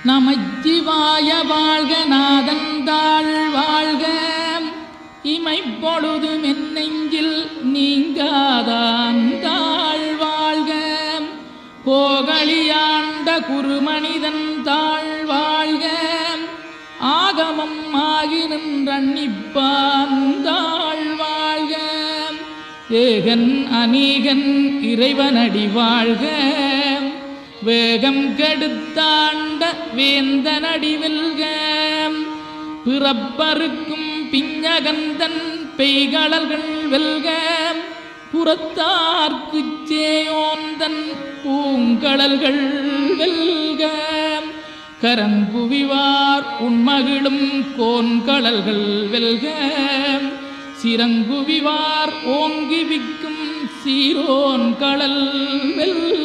நமச்சிவாய வாழ்க நாதந்தாள் வாழ்க இமைப்பொழுதும் என் நெஞ்சில் நீங்காதாந்தாள் வாழ்க கோகலியாண்ட குருமனிதன் தாழ் வாழ்க ஆகமம் ஆகி நின்றன்னிப்பாந்தாள் வாழ்க ஏகன் அநீகன் இறைவனடி வாழ்க வேகம் கெடுத்தாண்ட வேந்தனடி வெல்க பிறப்பருக்கும் பிஞ்சகந்தன் பெய்களல்கள் வெல்க புறத்தார்க்குச் சேயோந்தன் பூங்கடல்கள் வெல்க கரங்குவிவார் உண்மகிழும் கோன்கடல்கள் வெல்க சிறங்குவிவார் ஓங்கி விக்கும் சீரோன் கடல் வெல்க.